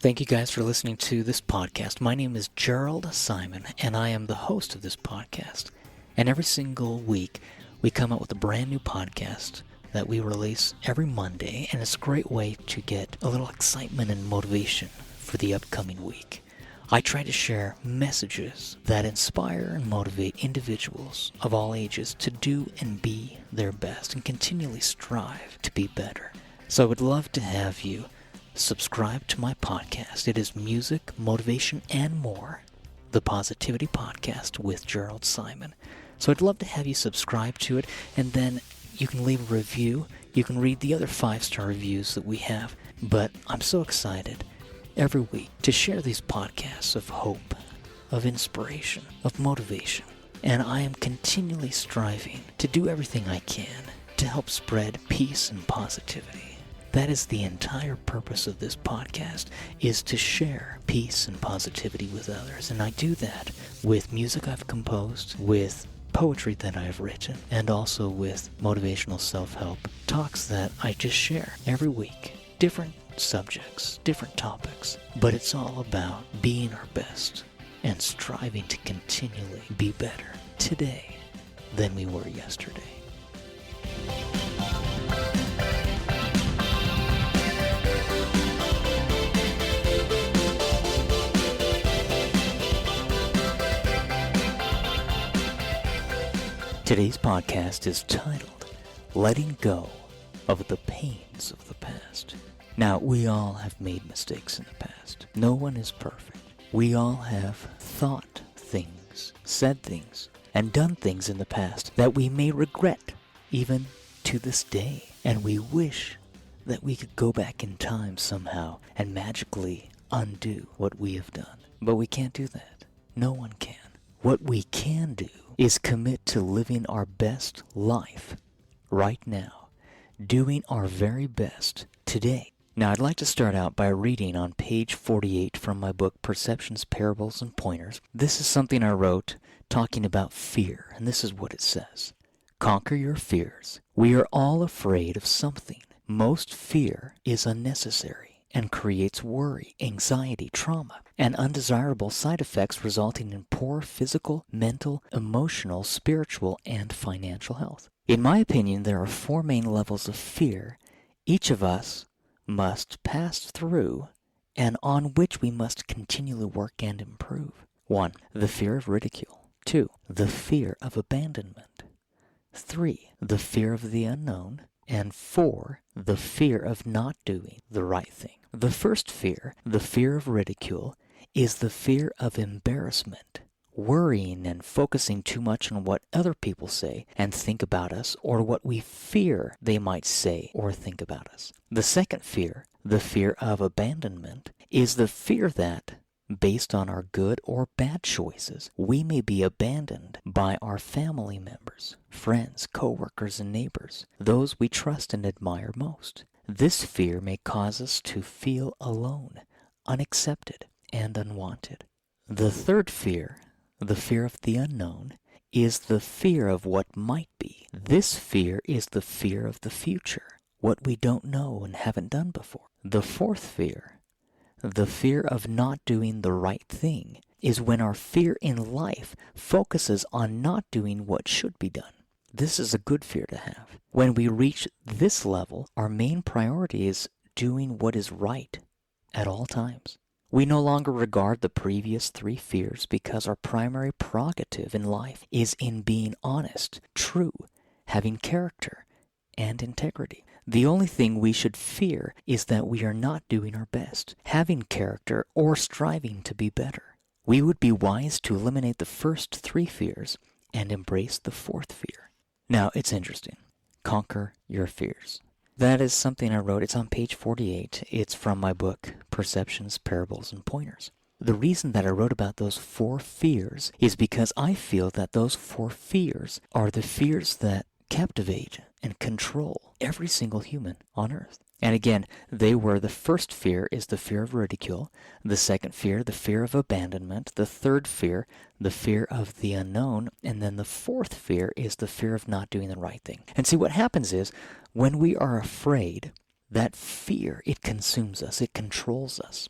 Thank you guys for listening to this podcast. My name is Jerald Simon, and I am the host of this podcast. And every single week, we come out with a brand new podcast that we release every Monday, and it's a great way to get a little excitement and motivation for the upcoming week. I try to share messages that inspire and motivate individuals of all ages to do and be their best and continually strive to be better. So I would love to have you subscribe to my podcast. It is Music, Motivation, and More, the Positivity Podcast with Jerald Simon. So I'd love to have you subscribe to it, and then you can leave a review. You can read the other 5-star reviews that we have. But I'm so excited every week to share these podcasts of hope, of inspiration, of motivation. And I am continually striving to do everything I can to help spread peace and positivity. That is the entire purpose of this podcast, is to share peace and positivity with others. And I do that with music I've composed, with poetry that I've written, and also with motivational self-help talks that I just share every week. Different subjects, different topics, but it's all about being our best and striving to continually be better today than we were yesterday. Today's podcast is titled, Letting Go of the Pains of the Past. Now, we all have made mistakes in the past. No one is perfect. We all have thought things, said things, and done things in the past that we may regret, even to this day. And we wish that we could go back in time somehow and magically undo what we have done. But we can't do that. No one can. What we can do is commit to living our best life right now, doing our very best today. Now, I'd like to start out by reading on page 48 from my book, Perceptions, Parables, and Pointers. This is something I wrote talking about fear, and this is what it says. Conquer your fears. We are all afraid of something. Most fear is unnecessary and creates worry, anxiety, trauma, and undesirable side effects resulting in poor physical, mental, emotional, spiritual, and financial health. In my opinion, there are 4 main levels of fear each of us must pass through and on which we must continually work and improve. 1. The fear of ridicule. 2. The fear of abandonment. 3. The fear of the unknown. And 4. The fear of not doing the right thing. The first fear, the fear of ridicule, is the fear of embarrassment, worrying and focusing too much on what other people say and think about us, or what we fear they might say or think about us. The second fear, the fear of abandonment, is the fear that, based on our good or bad choices, we may be abandoned by our family members, friends, co-workers, and neighbors, those we trust and admire most. This fear may cause us to feel alone, unaccepted, and unwanted. The third fear, the fear of the unknown, is the fear of what might be. This fear is the fear of the future, what we don't know and haven't done before. The fourth fear, the fear of not doing the right thing, is when our fear in life focuses on not doing what should be done. This is a good fear to have. When we reach this level, our main priority is doing what is right at all times. We no longer regard the previous 3 fears because our primary prerogative in life is in being honest, true, having character, and integrity. The only thing we should fear is that we are not doing our best, having character, or striving to be better. We would be wise to eliminate the first 3 fears and embrace the 4th fear. Now, it's interesting. Conquer your fears. That is something I wrote. It's on page 48. It's from my book, Perceptions, Parables, and Pointers. The reason that I wrote about those 4 fears is because I feel that those 4 fears are the fears that captivate and control every single human on earth. And again, they were, the first fear is the fear of ridicule, the second fear, the fear of abandonment, the third fear, the fear of the unknown, and then the fourth fear is the fear of not doing the right thing. And see, what happens is, when we are afraid, that fear, it consumes us, it controls us.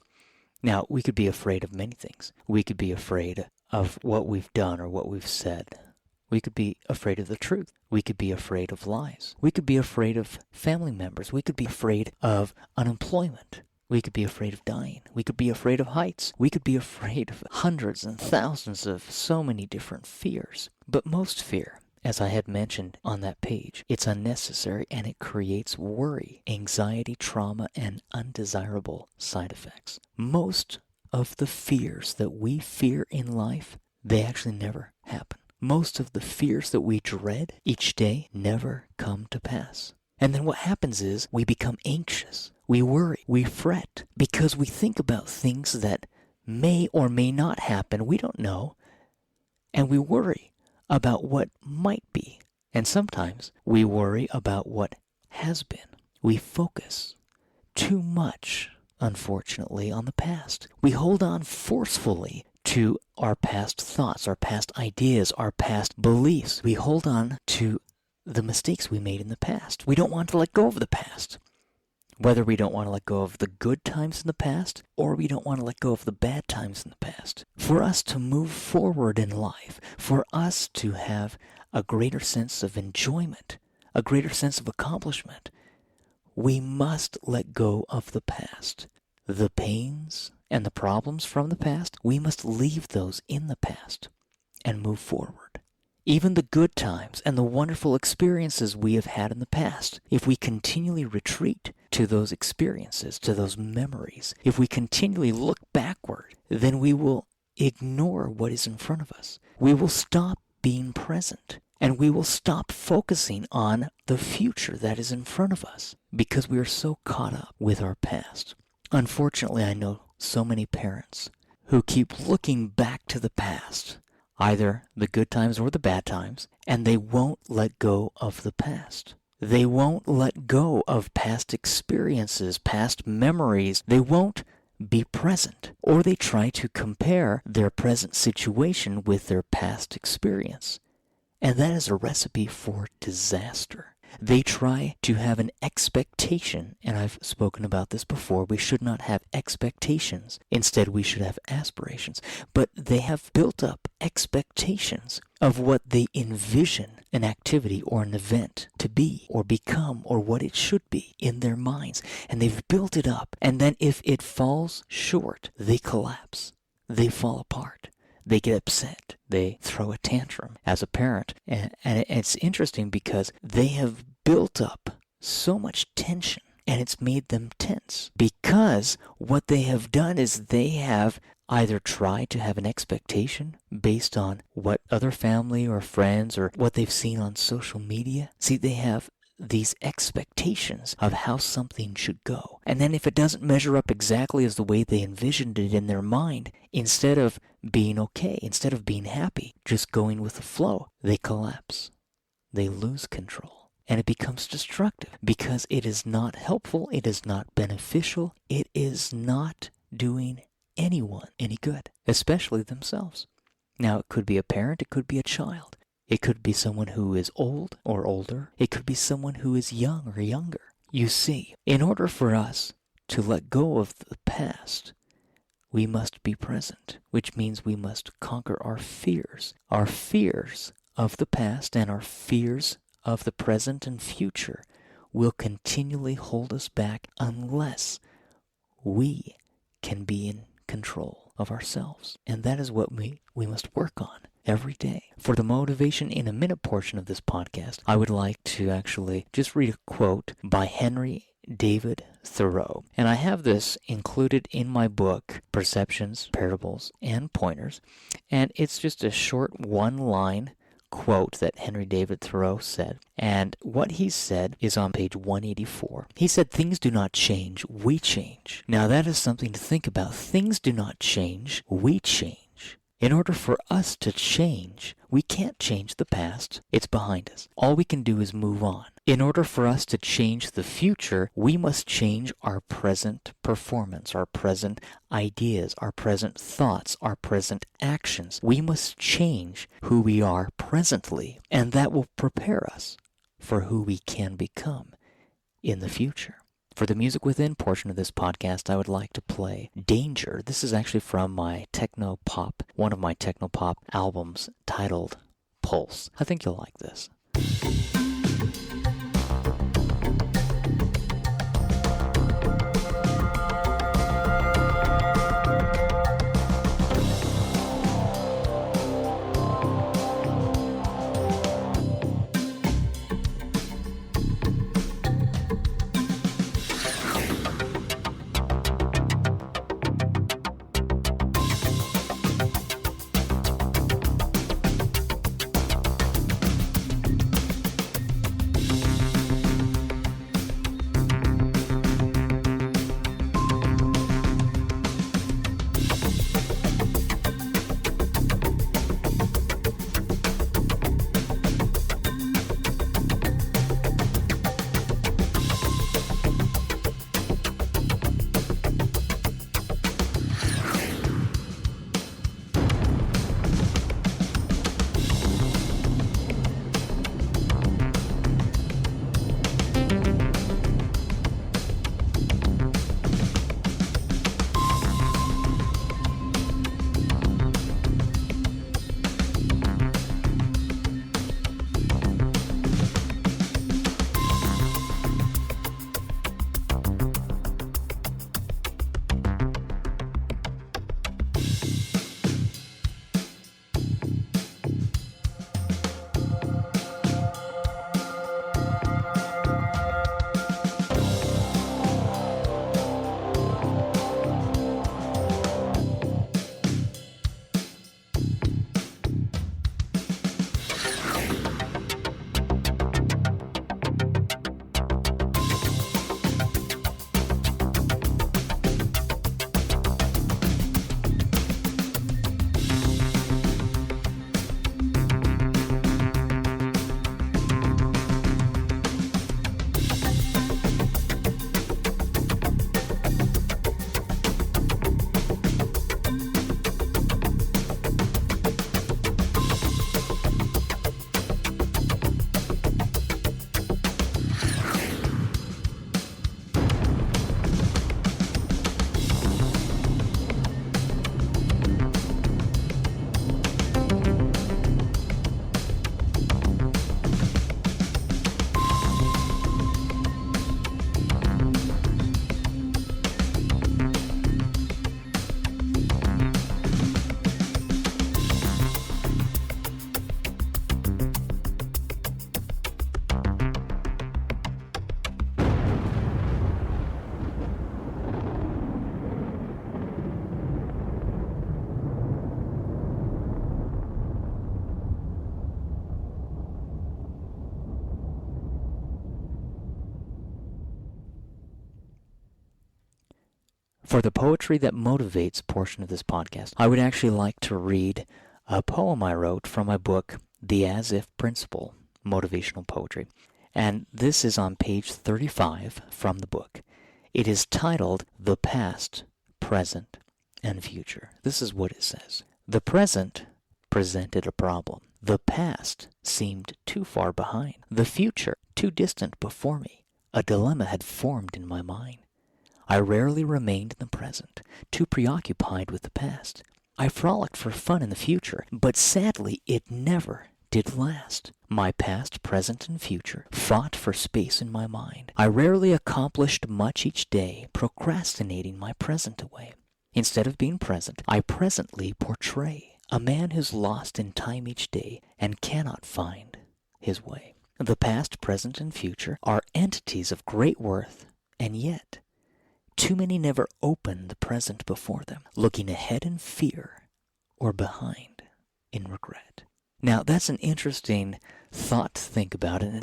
Now, we could be afraid of many things. We could be afraid of what we've done or what we've said. We could be afraid of the truth. We could be afraid of lies. We could be afraid of family members. We could be afraid of unemployment. We could be afraid of dying. We could be afraid of heights. We could be afraid of hundreds and thousands of so many different fears. But most fear, as I had mentioned on that page, it's unnecessary and it creates worry, anxiety, trauma, and undesirable side effects. Most of the fears that we fear in life, they actually never happen. Most of the fears that we dread each day never come to pass. And then what happens is we become anxious. We worry. We fret because we think about things that may or may not happen. We don't know. And we worry about what might be. And sometimes we worry about what has been. We focus too much, unfortunately, on the past. We hold on forcefully to our past thoughts, our past ideas, our past beliefs. We hold on to the mistakes we made in the past. We don't want to let go of the past. Whether we don't want to let go of the good times in the past, or we don't want to let go of the bad times in the past. For us to move forward in life, for us to have a greater sense of enjoyment, a greater sense of accomplishment, we must let go of the past. The pains and the problems from the past, we must leave those in the past and move forward. Even the good times and the wonderful experiences we have had in the past, if we continually retreat to those experiences, to those memories, if we continually look backward, then we will ignore what is in front of us. We will stop being present, and we will stop focusing on the future that is in front of us because we are so caught up with our past. Unfortunately, I know so many parents who keep looking back to the past, either the good times or the bad times, and they won't let go of the past. They won't let go of past experiences, past memories. They won't be present, or they try to compare their present situation with their past experience. And that is a recipe for disaster. They try to have an expectation, and I've spoken about this before. We should not have expectations. Instead, we should have aspirations. But they have built up expectations of what they envision an activity or an event to be or become or what it should be in their minds. And they've built it up. And then if it falls short, they collapse. They fall apart. They get upset. They throw a tantrum as a parent. And it's interesting because they have built up so much tension, and it's made them tense. Because what they have done is they have either tried to have an expectation based on what other family or friends or what they've seen on social media. See, they have these expectations of how something should go. And then if it doesn't measure up exactly as the way they envisioned it in their mind, instead of being okay, instead of being happy, just going with the flow, they collapse. They lose control. And it becomes destructive because it is not helpful, it is not beneficial, it is not doing anyone any good, especially themselves. Now, it could be a parent, it could be a child. It could be someone who is old or older. It could be someone who is young or younger. You see, in order for us to let go of the past, we must be present, which means we must conquer our fears. Our fears of the past and our fears of the present and future will continually hold us back unless we can be in control of ourselves. And that is what we must work on every day. For the Motivation in a Minute portion of this podcast, I would like to actually just read a quote by Henry David Thoreau. And I have this included in my book, Perceptions, Parables, and Pointers. And it's just a short one-line quote that Henry David Thoreau said. And what he said is on page 184. He said, "Things do not change, we change." Now that is something to think about. Things do not change, we change. In order for us to change, we can't change the past. It's behind us. All we can do is move on. In order for us to change the future, we must change our present performance, our present ideas, our present thoughts, our present actions. We must change who we are presently, and that will prepare us for who we can become in the future. For the music within portion of this podcast, I would like to play Danger. This is actually from my techno pop, one of my techno pop albums titled Pulse. I think you'll like this. For the poetry that motivates portion of this podcast, I would actually like to read a poem I wrote from my book, The As If Principle, Motivational Poetry. And this is on page 35 from the book. It is titled, The Past, Present, and Future. This is what it says. The present presented a problem. The past seemed too far behind. The future too distant before me. A dilemma had formed in my mind. I rarely remained in the present, too preoccupied with the past. I frolicked for fun in the future, but sadly it never did last. My past, present, and future fought for space in my mind. I rarely accomplished much each day, procrastinating my present away. Instead of being present, I presently portray a man who's lost in time each day and cannot find his way. The past, present, and future are entities of great worth, and yet too many never open the present before them, looking ahead in fear or behind in regret. Now, that's an interesting thought to think about, and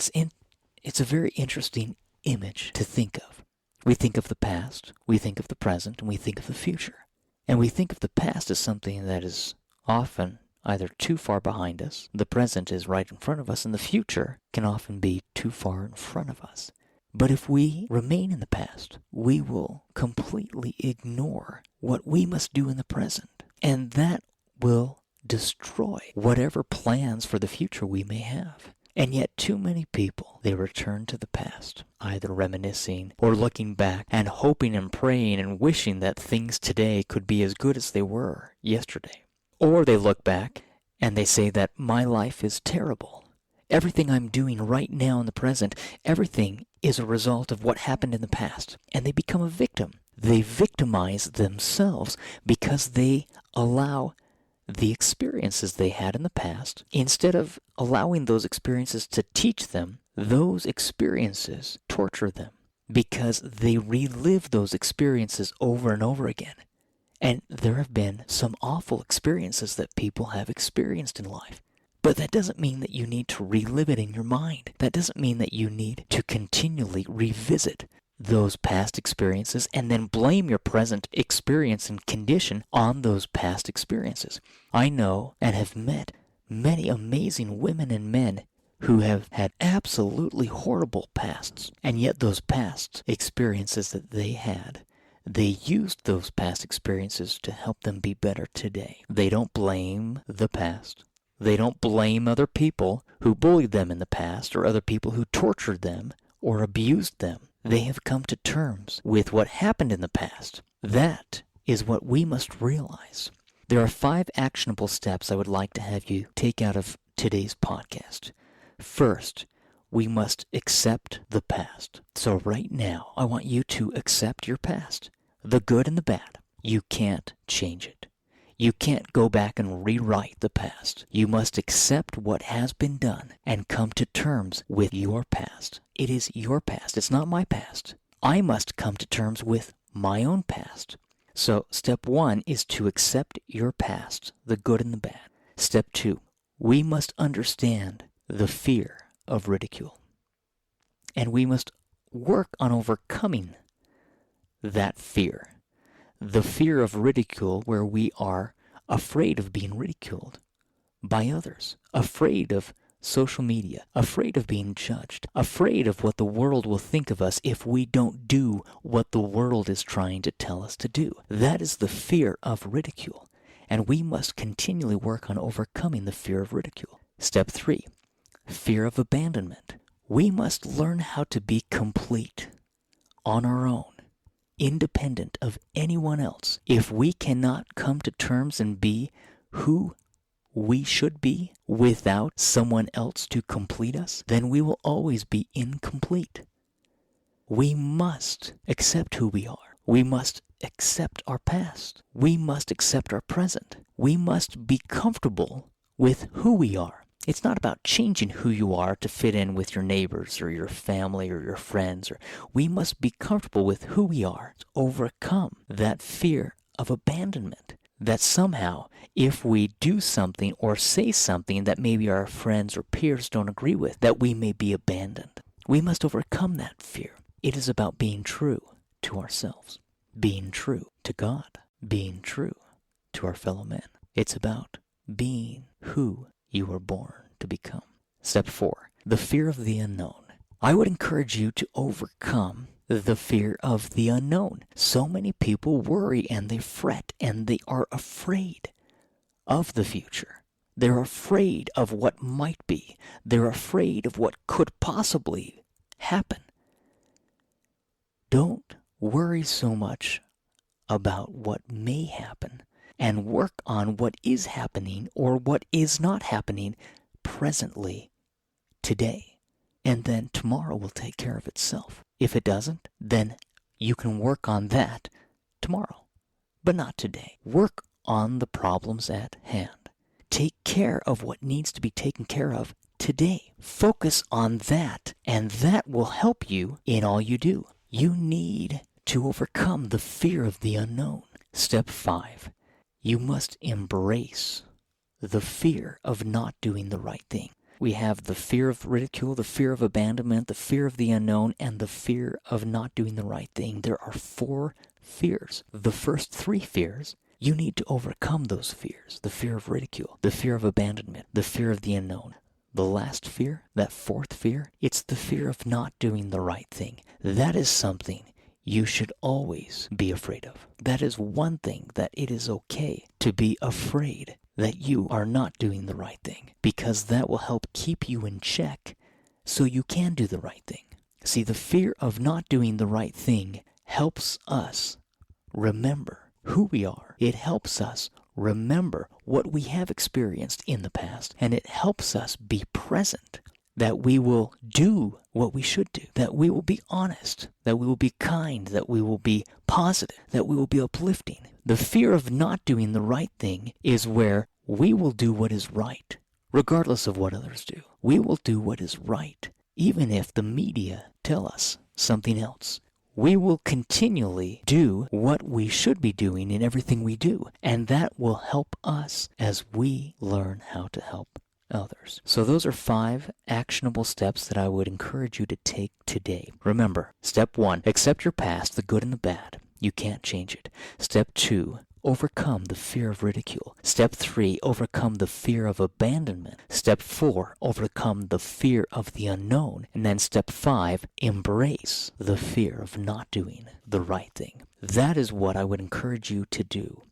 it's a very interesting image to think of. We think of the past, we think of the present, and we think of the future. And we think of the past as something that is often either too far behind us, the present is right in front of us, and the future can often be too far in front of us. But if we remain in the past, we will completely ignore what we must do in the present. And that will destroy whatever plans for the future we may have. And yet too many people, they return to the past, either reminiscing or looking back and hoping and praying and wishing that things today could be as good as they were yesterday. Or they look back and they say that my life is terrible. Everything I'm doing right now in the present, everything is a result of what happened in the past. And they become a victim. They victimize themselves because they allow the experiences they had in the past, instead of allowing those experiences to teach them, those experiences torture them because they relive those experiences over and over again. And there have been some awful experiences that people have experienced in life. But that doesn't mean that you need to relive it in your mind. That doesn't mean that you need to continually revisit those past experiences and then blame your present experience and condition on those past experiences. I know and have met many amazing women and men who have had absolutely horrible pasts, and yet those past experiences that they had, they used those past experiences to help them be better today. They don't blame the past. They don't blame other people who bullied them in the past or other people who tortured them or abused them. They have come to terms with what happened in the past. That is what we must realize. There are 5 actionable steps I would like to have you take out of today's podcast. First, we must accept the past. So right now, I want you to accept your past, the good and the bad. You can't change it. You can't go back and rewrite the past. You must accept what has been done and come to terms with your past. It is your past. It's not my past. I must come to terms with my own past. So step 1 is to accept your past, the good and the bad. Step 2, we must understand the fear of ridicule. And we must work on overcoming that fear. The fear of ridicule, where we are afraid of being ridiculed by others, afraid of social media, afraid of being judged, afraid of what the world will think of us if we don't do what the world is trying to tell us to do. That is the fear of ridicule, and we must continually work on overcoming the fear of ridicule. Step 3, fear of abandonment. We must learn how to be complete on our own, independent of anyone else. If we cannot come to terms and be who we should be without someone else to complete us, then we will always be incomplete. We must accept who we are. We must accept our past. We must accept our present. We must be comfortable with who we are. It's not about changing who you are to fit in with your neighbors or your family or your friends. We must be comfortable with who we are to overcome that fear of abandonment. That somehow, if we do something or say something that maybe our friends or peers don't agree with, that we may be abandoned. We must overcome that fear. It is about being true to ourselves, being true to God, being true to our fellow men. It's about being who you were born to become. Step 4, the fear of the unknown. I would encourage you to overcome the fear of the unknown. So many people worry and they fret and they are afraid of the future. They're afraid of what might be. They're afraid of what could possibly happen. Don't worry so much about what may happen and work on what is happening or what is not happening presently today. And then tomorrow will take care of itself. If it doesn't, then you can work on that tomorrow, but not today. Work on the problems at hand. Take care of what needs to be taken care of today. Focus on that, and that will help you in all you do. You need to overcome the fear of the unknown. Step 5, you must embrace the fear of not doing the right thing. We have the fear of ridicule, the fear of abandonment, the fear of the unknown, and the fear of not doing the right thing. There are 4 fears. The first 3 fears, you need to overcome those fears. The fear of ridicule, the fear of abandonment, the fear of the unknown. The last fear, that 4th fear, it's the fear of not doing the right thing. That is something you should always be afraid of. That is one thing that it is okay to be afraid. that you are not doing the right thing, because that will help keep you in check so you can do the right thing. See, the fear of not doing the right thing helps us remember who we are. It helps us remember what we have experienced in the past, and it helps us be present, that we will do what we should do, that we will be honest, that we will be kind, that we will be positive, that we will be uplifting. The fear of not doing the right thing is where we will do what is right, regardless of what others do. We will do what is right, even if the media tell us something else. We will continually do what we should be doing in everything we do, and that will help us as we learn how to help others. So those are 5 actionable steps that I would encourage you to take today. Remember, step 1, accept your past, the good and the bad. You can't change it. Step 2, overcome the fear of ridicule. Step 3, overcome the fear of abandonment. Step 4, overcome the fear of the unknown. And then step 5, embrace the fear of not doing the right thing. That is what I would encourage you to do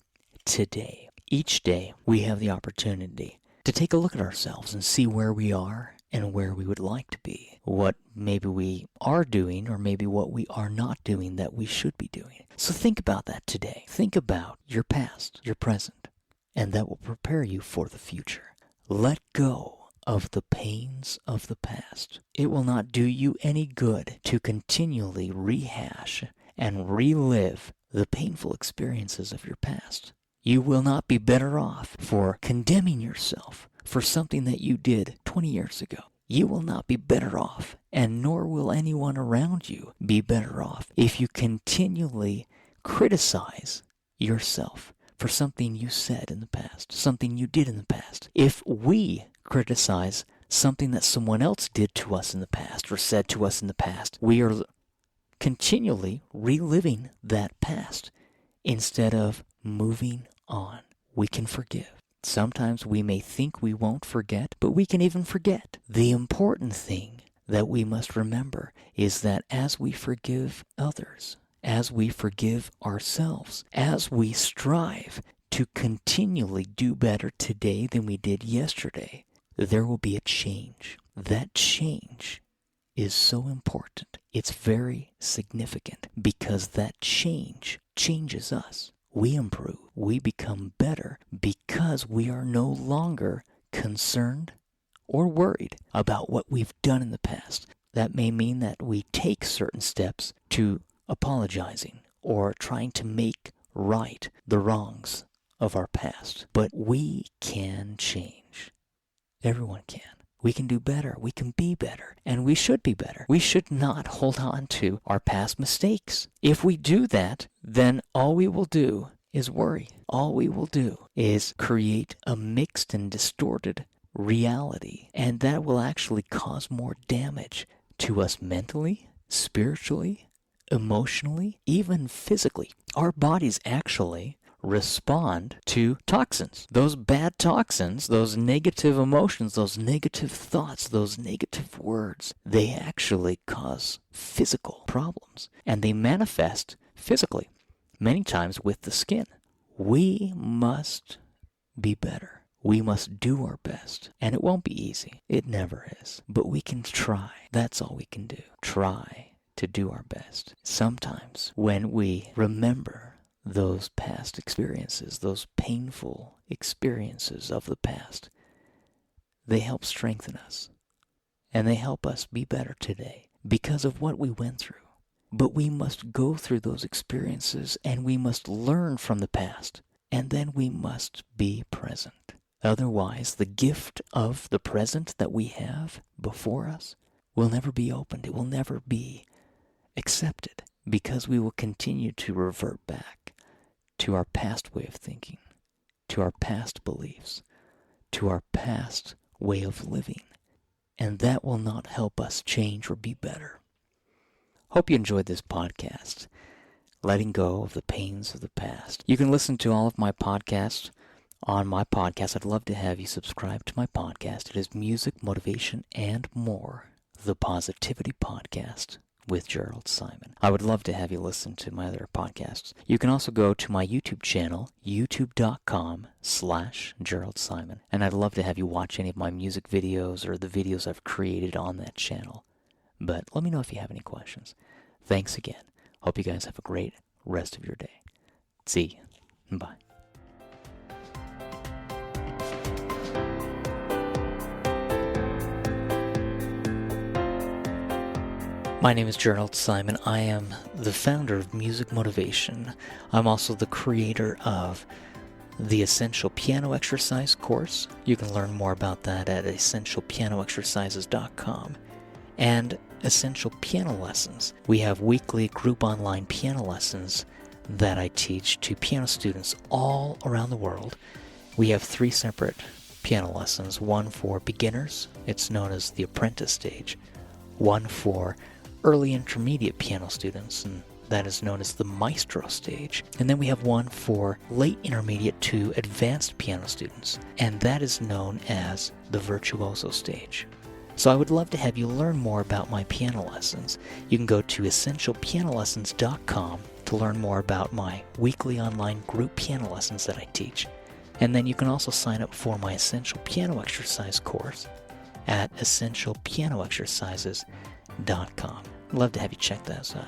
today. Each day, we have the opportunity to take a look at ourselves and see where we are and where we would like to be. What maybe we are doing, or maybe what we are not doing that we should be doing. So think about that today. Think about your past, your present, and that will prepare you for the future. Let go of the pains of the past. It will not do you any good to continually rehash and relive the painful experiences of your past. You will not be better off for condemning yourself for something that you did 20 years ago. You will not be better off, and nor will anyone around you be better off if you continually criticize yourself for something you said in the past, something you did in the past. If we criticize something that someone else did to us in the past or said to us in the past, we are continually reliving that past instead of moving on. We can forgive. Sometimes we may think we won't forget, but we can even forget. The important thing that we must remember is that as we forgive others, as we forgive ourselves, as we strive to continually do better today than we did yesterday, there will be a change. That change is so important. It's very significant because that change changes us. We improve. We become better because we are no longer concerned or worried about what we've done in the past. That may mean that we take certain steps to apologizing or trying to make right the wrongs of our past. But we can change. Everyone can. We can do better. We can be better. And we should be better. We should not hold on to our past mistakes. If we do that, then all we will do is worry. All we will do is create a mixed and distorted reality. And that will actually cause more damage to us mentally, spiritually, emotionally, even physically. Our bodies actually respond to toxins. Those bad toxins, those negative emotions, those negative thoughts, those negative words, they actually cause physical problems. And they manifest physically, many times with the skin. We must be better. We must do our best. And it won't be easy. It never is. But we can try. That's all we can do. Try to do our best. Sometimes when we remember those past experiences, those painful experiences of the past, they help strengthen us. And they help us be better today because of what we went through. But we must go through those experiences and we must learn from the past. And then we must be present. Otherwise, the gift of the present that we have before us will never be opened. It will never be accepted because we will continue to revert back to our past way of thinking, to our past beliefs, to our past way of living. And that will not help us change or be better. Hope you enjoyed this podcast, letting go of the pains of the past. You can listen to all of my podcasts on my podcast. I'd love to have you subscribe to my podcast. It is Music, Motivation, and More, the Positivity Podcast with Jerald Simon. I would love to have you listen to my other podcasts. You can also go to my YouTube channel, youtube.com/Jerald Simon, and I'd love to have you watch any of my music videos or the videos I've created on that channel. But let me know if you have any questions. Thanks again. Hope you guys have a great rest of your day. See you. Bye. My name is Jerald Simon. I am the founder of Music Motivation. I'm also the creator of the Essential Piano Exercise course. You can learn more about that at essentialpianoexercises.com. And Essential Piano Lessons. We have weekly group online piano lessons that I teach to piano students all around the world. We have 3 separate piano lessons, one for beginners, it's known as the apprentice stage, one for early intermediate piano students, and that is known as the maestro stage. And then we have one for late intermediate to advanced piano students, and that is known as the virtuoso stage. So I would love to have you learn more about my piano lessons. You can go to essentialpianolessons.com to learn more about my weekly online group piano lessons that I teach. And then you can also sign up for my Essential Piano Exercise course at essentialpianoexercises.com. I'd love to have you check those out.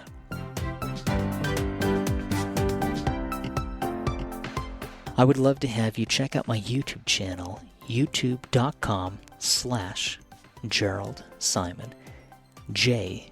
I would love to have you check out my YouTube channel, youtube.com/Jerald Simon, JERALD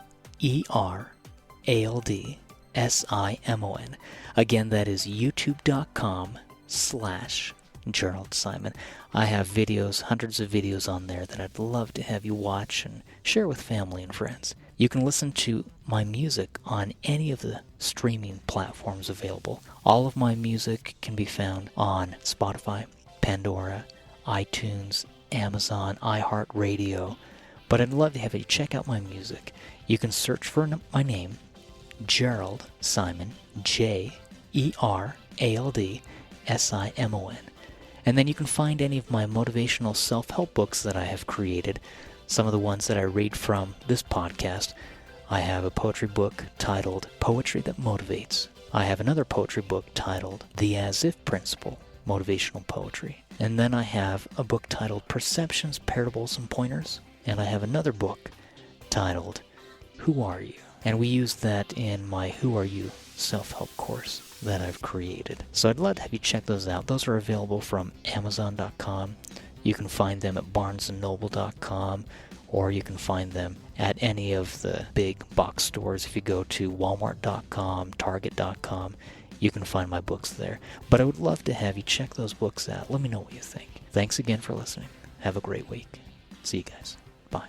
SIMON. Again, that is youtube.com/Jerald Simon. I have videos, hundreds of videos on there that I'd love to have you watch and share with family and friends. You can listen to my music on any of the streaming platforms available. All of my music can be found on Spotify, Pandora, iTunes, Amazon, iHeartRadio. But I'd love to have you check out my music. You can search for my name, Jerald Simon, JERALD SIMON. And then you can find any of my motivational self-help books that I have created, some of the ones that I read from this podcast. I have a poetry book titled Poetry That Motivates. I have another poetry book titled The As If Principle, Motivational Poetry. And then I have a book titled Perceptions, Parables, and Pointers. And I have another book titled Who Are You? And we use that in my Who Are You self-help course that I've created. So I'd love to have you check those out. Those are available from Amazon.com. You can find them at BarnesandNoble.com, or you can find them at any of the big box stores. If you go to Walmart.com, Target.com, you can find my books there. But I would love to have you check those books out. Let me know what you think. Thanks again for listening. Have a great week. See you guys. Bye.